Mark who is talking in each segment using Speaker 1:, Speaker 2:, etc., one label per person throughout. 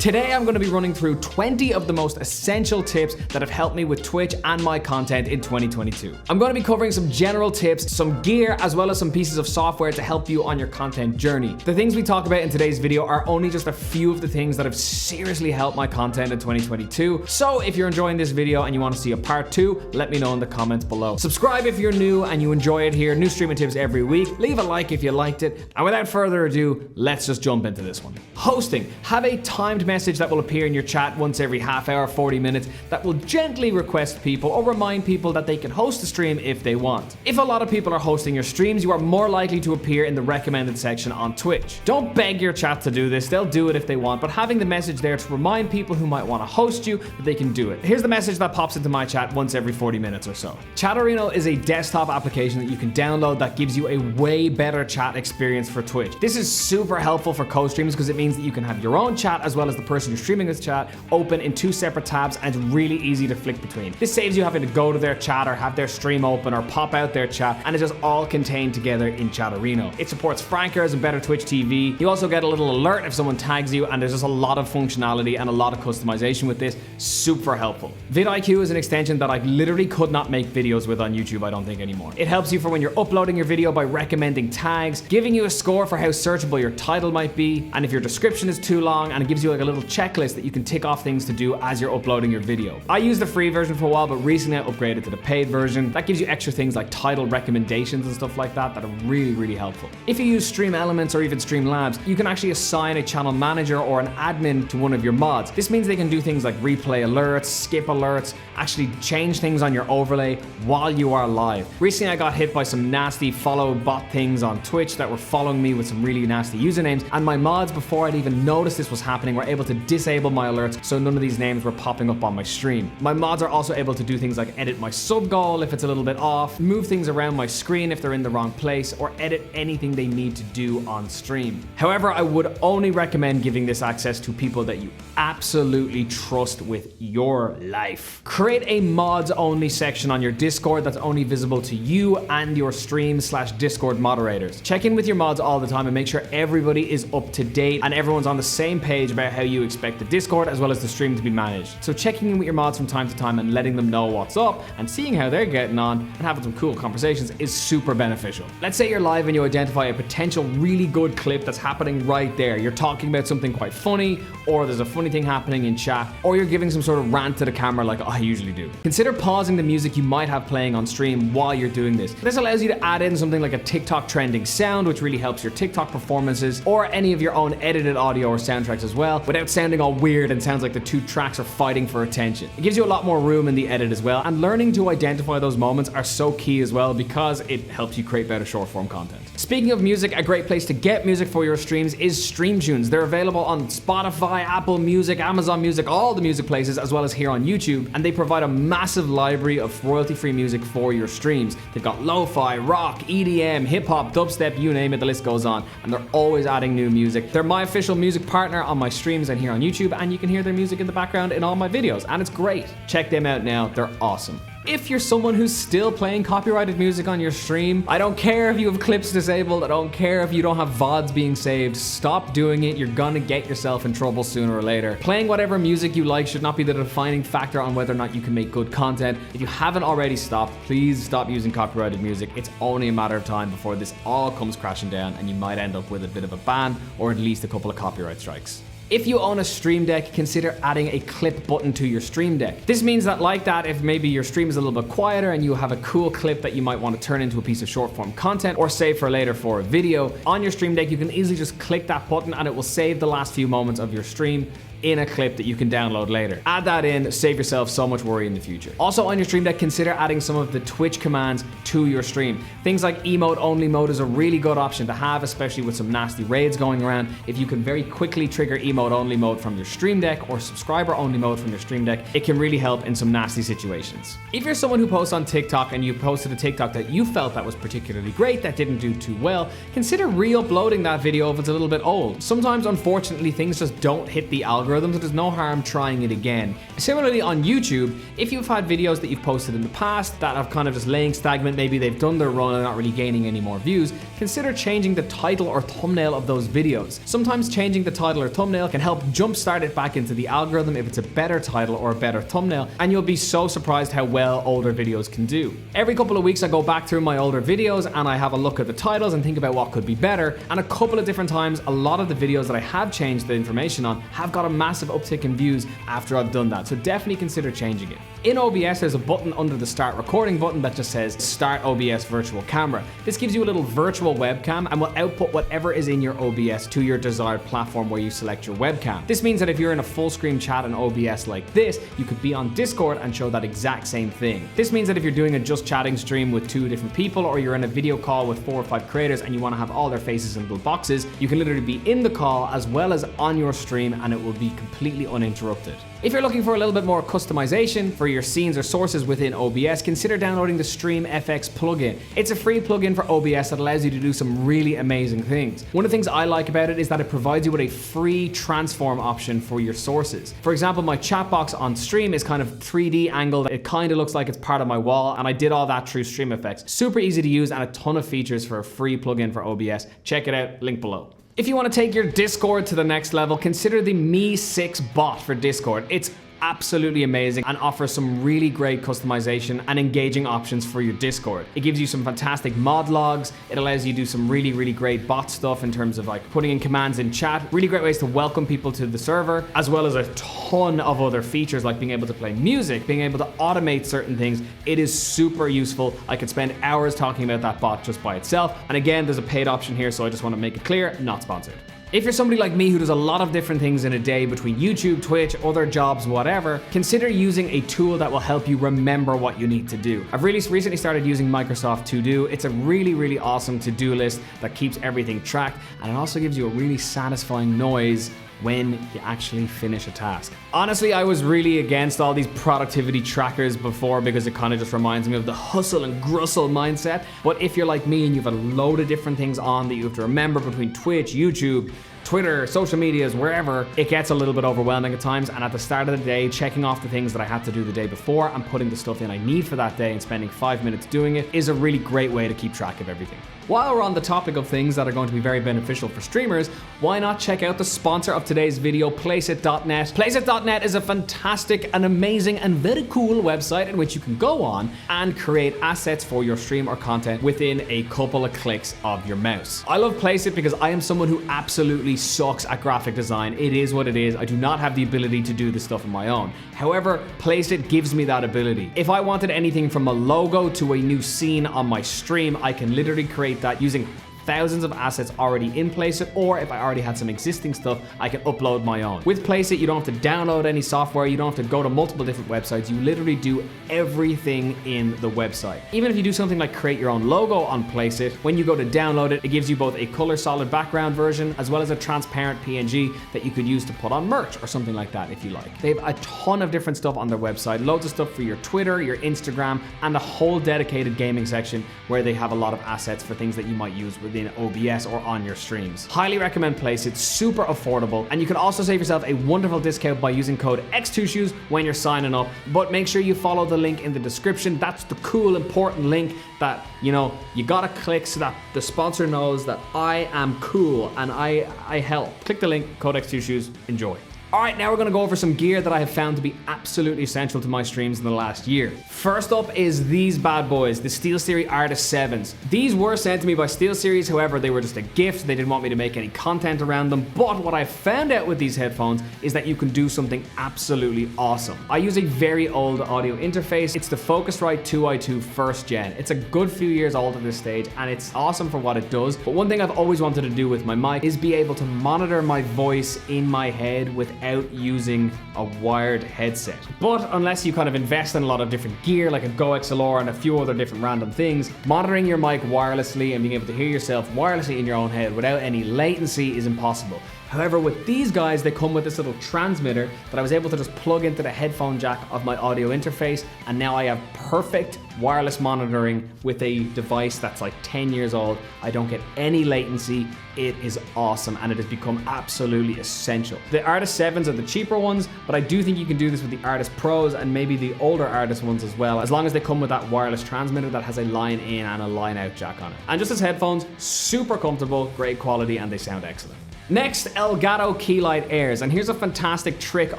Speaker 1: Today I'm going to be running through 20 of the most essential tips that have helped me with Twitch and my content in 2022. I'm going to be covering some general tips, some gear, as well as some pieces of software to help you on your content journey. The things we talk about in today's video are only just a few of the things that have seriously helped my content in 2022. So if you're enjoying this video and you want to see a part 2, let me know in the comments below. Subscribe if you're new and you enjoy it here. New streaming tips every week. Leave a like if you liked it. And without further ado, let's just jump into this one. Hosting. Have a timed message that will appear in your chat once every half hour, 40 minutes, that will gently request people or remind people that they can host a stream if they want. If a lot of people are hosting your streams, you are more likely to appear in the recommended section on Twitch. Don't beg your chat to do this, they'll do it if they want, but having the message there to remind people who might want to host you that they can do it. Here's the message that pops into my chat once every 40 minutes or so. CHATERINO is a desktop application that you can download that gives you a way better chat experience for Twitch. This is super helpful for co-streams because it means that you can have your own chat as well as the person you're streaming with chat open in 2 separate tabs, and it's really easy to flick between. This saves you having to go to their chat or have their stream open or pop out their chat, and it's just all contained together in CHATERINO. It supports Frankers and better Twitch TV. You also get a little alert if someone tags you, and there's just a lot of functionality and a lot of customization with this. Super helpful. vidIQ is an extension that I literally could not make videos with on YouTube, I don't think anymore. It helps you for when you're uploading your video by recommending tags, giving you a score for how searchable your title might be, and if your description is too long, and it gives you like a little checklist that you can tick off things to do as you're uploading your video. I used the free version for a while, but recently I upgraded to the paid version. That gives you extra things like title recommendations and stuff like that that are really, really helpful. If you use Stream Elements or even Streamlabs, you can actually assign a channel manager or an admin to one of your mods. This means they can do things like replay alerts, skip alerts, actually change things on your overlay while you are live. Recently I got hit by some nasty follow bot things on Twitch that were following me with some really nasty usernames, and my mods, before I'd even noticed this was happening, were able to disable my alerts so none of these names were popping up on my stream. My mods are also able to do things like edit my sub goal if it's a little bit off, move things around my screen if they're in the wrong place, or edit anything they need to do on stream. However, I would only recommend giving this access to people that you absolutely trust with your life. Create a mods only section on your Discord that's only visible to you and your stream/Discord moderators. Check in with your mods all the time and make sure everybody is up to date and everyone's on the same page about how you expect the Discord as well as the stream to be managed. So checking in with your mods from time to time and letting them know what's up and seeing how they're getting on and having some cool conversations is super beneficial. Let's say you're live and you identify a potential really good clip that's happening right there. You're talking about something quite funny, or there's a funny thing happening in chat, or you're giving some sort of rant to the camera like I usually do. Consider pausing the music you might have playing on stream while you're doing this. This allows you to add in something like a TikTok trending sound, which really helps your TikTok performances, or any of your own edited audio or soundtracks as well, without sounding all weird and sounds like the 2 tracks are fighting for attention. It gives you a lot more room in the edit as well, and learning to identify those moments are so key as well because it helps you create better short form content. Speaking of music, a great place to get music for your streams is StreamTunes. They're available on Spotify, Apple Music, Amazon Music, all the music places, as well as here on YouTube, and they provide a massive library of royalty-free music for your streams. They've got lo-fi, rock, EDM, hip-hop, dubstep, you name it, the list goes on, and they're always adding new music. They're my official music partner on my streams and here on YouTube, and you can hear their music in the background in all my videos, and it's great. Check them out now, they're awesome. If you're someone who's still playing copyrighted music on your stream, I don't care if you have clips disabled, I don't care if you don't have VODs being saved, stop doing it, you're gonna get yourself in trouble sooner or later. Playing whatever music you like should not be the defining factor on whether or not you can make good content. If you haven't already stopped, please stop using copyrighted music. It's only a matter of time before this all comes crashing down and you might end up with a bit of a ban or at least a couple of copyright strikes. If you own a Stream Deck, consider adding a clip button to your Stream Deck. This means that like that, if maybe your stream is a little bit quieter and you have a cool clip that you might want to turn into a piece of short form content or save for later for a video, on your Stream Deck you can easily just click that button and it will save the last few moments of your stream in a clip that you can download later. Add that in, save yourself so much worry in the future. Also on your Stream Deck, consider adding some of the Twitch commands to your stream. Things like emote only mode is a really good option to have, especially with some nasty raids going around. If you can very quickly trigger emote only mode from your Stream Deck or subscriber only mode from your Stream Deck, it can really help in some nasty situations. If you're someone who posts on TikTok and you posted a TikTok that you felt that was particularly great, that didn't do too well, consider re-uploading that video if it's a little bit old. Sometimes, unfortunately, things just don't hit the algorithm algorithm, so there's no harm trying it again. Similarly on YouTube, if you've had videos that you've posted in the past that have kind of just laying stagnant, maybe they've done their run and not really gaining any more views, consider changing the title or thumbnail of those videos. Sometimes changing the title or thumbnail can help jumpstart it back into the algorithm if it's a better title or a better thumbnail, and you'll be so surprised how well older videos can do. Every couple of weeks I go back through my older videos and I have a look at the titles and think about what could be better, and a couple of different times a lot of the videos that I have changed the information on have got a massive uptick in views after I've done that, so definitely consider changing it. In OBS there's a button under the start recording button that just says start OBS virtual camera. This gives you a little virtual webcam and will output whatever is in your OBS to your desired platform where you select your webcam. This means that if you're in a full screen chat in OBS like this, you could be on Discord and show that exact same thing. This means that if you're doing a just chatting stream with 2 different people, or you're in a video call with 4 or 5 creators and you want to have all their faces in little boxes, you can literally be in the call as well as on your stream and it will be completely uninterrupted. If you're looking for a little bit more customization for your scenes or sources within OBS, consider downloading the STREAMFX plugin. It's a free plugin for OBS that allows you to do some really amazing things. One of the things I like about it is that it provides you with a free transform option for your sources. For example, my chat box on stream is kind of 3D angled. It kind of looks like it's part of my wall, and I did all that through STREAMFX. Super easy to use and a ton of features for a free plugin for OBS. Check it out, link below. If you want to take your Discord to the next level, consider the Me6 bot for Discord. It's absolutely amazing and offers some really great customization and engaging options for your Discord. It gives you some fantastic mod logs. It allows you to do some really great bot stuff in terms of like putting in commands in chat. Really great ways to welcome people to the server, as well as a ton of other features like being able to play music, being able to automate certain things. It is super useful. I could spend hours talking about that bot just by itself. And again, there's a paid option here, so I just want to make it clear, not sponsored. If you're somebody like me who does a lot of different things in a day between YouTube, Twitch, other jobs, whatever, consider using a tool that will help you remember what you need to do. I've really recently started using Microsoft To Do. It's a really awesome to-do list that keeps everything tracked, and it also gives you a really satisfying noise when you actually finish a task. Honestly, I was really against all these productivity trackers before because it kind of just reminds me of the hustle and grustle mindset. But if you're like me and you have a load of different things on that you have to remember between Twitch, YouTube, Twitter, social medias, wherever, it gets a little bit overwhelming at times, and at the start of the day, checking off the things that I had to do the day before and putting the stuff in I need for that day and spending 5 minutes doing it is a really great way to keep track of everything. While we're on the topic of things that are going to be very beneficial for streamers, why not check out the sponsor of today's video, Placeit.net. Placeit.net is a fantastic and amazing and very cool website in which you can go on and create assets for your stream or content within a couple of clicks of your mouse. I love Placeit because I am someone who absolutely sucks at graphic design. It is what it is. I do not have the ability to do this stuff on my own. However, Placeit gives me that ability. If I wanted anything from a logo to a new scene on my stream, I can literally create that using thousands of assets already in Placeit, or if I already had some existing stuff, I can upload my own. With Placeit, you don't have to download any software, you don't have to go to multiple different websites, you literally do everything in the website. Even if you do something like create your own logo on Placeit, when you go to download it, it gives you both a color solid background version as well as a transparent PNG that you could use to put on merch or something like that if you like. They have a ton of different stuff on their website, loads of stuff for your Twitter, your Instagram, and a whole dedicated gaming section where they have a lot of assets for things that you might use within OBS or on your streams. Highly recommend Placeit. It's super affordable, and you can also save yourself a wonderful discount by using code xTwoShoes when you're signing up. But make sure you follow the link in the description. That's the cool, important link that, you know, you gotta click so that the sponsor knows that I am cool and I help. Click the link, code xTwoShoes. Enjoy. All right, now we're gonna go over some gear that I have found to be absolutely essential to my streams in the last year. First up is these bad boys, the SteelSeries Arctis 7s. These were sent to me by SteelSeries, however, they were just a gift. They didn't want me to make any content around them. But what I found out with these headphones is that you can do something absolutely awesome. I use a very old audio interface. It's the Focusrite 2i2 first gen. It's a good few years old at this stage, and it's awesome for what it does. But one thing I've always wanted to do with my mic is be able to monitor my voice in my head without using a wired headset. But unless you kind of invest in a lot of different gear like a Go XLR and a few other different random things, monitoring your mic wirelessly and being able to hear yourself wirelessly in your own head without any latency is impossible. However, with these guys, they come with this little transmitter that I was able to just plug into the headphone jack of my audio interface, and now I have perfect wireless monitoring with a device that's like 10 years old. I don't get any latency. It is awesome, and it has become absolutely essential. The Arctis 7s are the cheaper ones, but I do think you can do this with the Arctis Pros and maybe the older Arctis ones as well, as long as they come with that wireless transmitter that has a line in and a line out jack on it. And just as headphones, super comfortable, great quality, and they sound excellent. Next, Elgato Keylight Airs, and here's a fantastic trick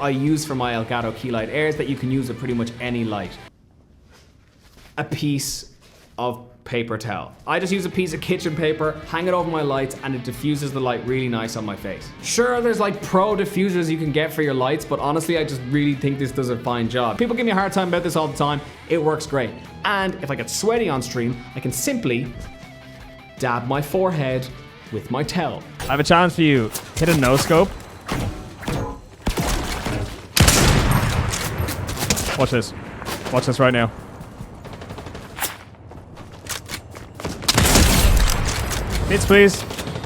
Speaker 1: I use for my Elgato Keylight Airs that you can use with pretty much any light. A piece of paper towel. I just use a piece of kitchen paper, hang it over my lights, and it diffuses the light really nice on my face. Sure, there's like pro diffusers you can get for your lights, but honestly, I just really think this does a fine job. People give me a hard time about this all the time. It works great. And if I get sweaty on stream, I can simply dab my forehead with my towel.
Speaker 2: I have a challenge for you. Hit a no scope. Watch this. Watch this right now. Hits, please.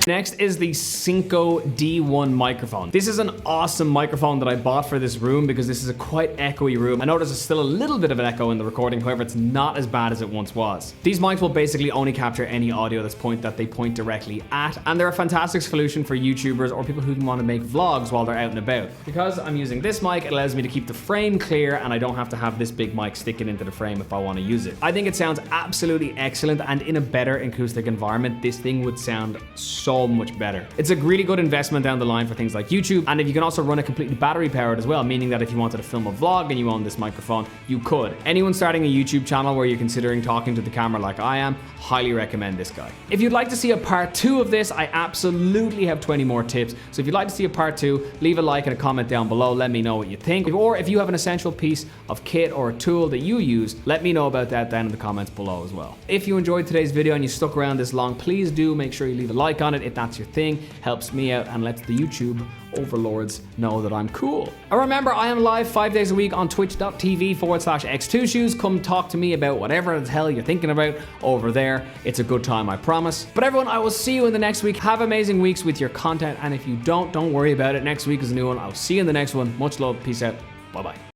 Speaker 1: Next is the SYNCO D1 microphone. This is an awesome microphone that I bought for this room because this is a quite echoey room. I notice there's still a little bit of an echo in the recording, however, it's not as bad as it once was. These mics will basically only capture any audio that they point directly at, and they're a fantastic solution for YouTubers or people who want to make vlogs while they're out and about. Because I'm using this mic, it allows me to keep the frame clear, and I don't have to have this big mic sticking into the frame if I want to use it. I think it sounds absolutely excellent, and in a better acoustic environment, this thing would sound so much better. It's a really good investment down the line for things like YouTube, and if you can also run it completely battery powered as well, meaning that if you wanted to film a vlog and you own this microphone, you could. Anyone starting a YouTube channel where you're considering talking to the camera like I am, highly recommend this guy. If you'd like to see a part 2 of this, I absolutely have 20 more tips. So if you'd like to see a part 2, leave a like and a comment down below, let me know what you think. Or if you have an essential piece of kit or a tool that you use, let me know about that down in the comments below as well. If you enjoyed today's video and you stuck around this long, please do make sure you leave a like on it if that's your thing. Helps me out and lets the YouTube overlords know that I'm cool. And remember, I am live 5 days a week on twitch.tv/xTwoShoes. Come talk to me about whatever the hell you're thinking about over there. It's a good time, I promise. But everyone, I will see you in the next week. Have amazing weeks with your content, and if you don't worry about it. Next week is a new one. I'll see you in the next one. Much love. Peace out. Bye-bye.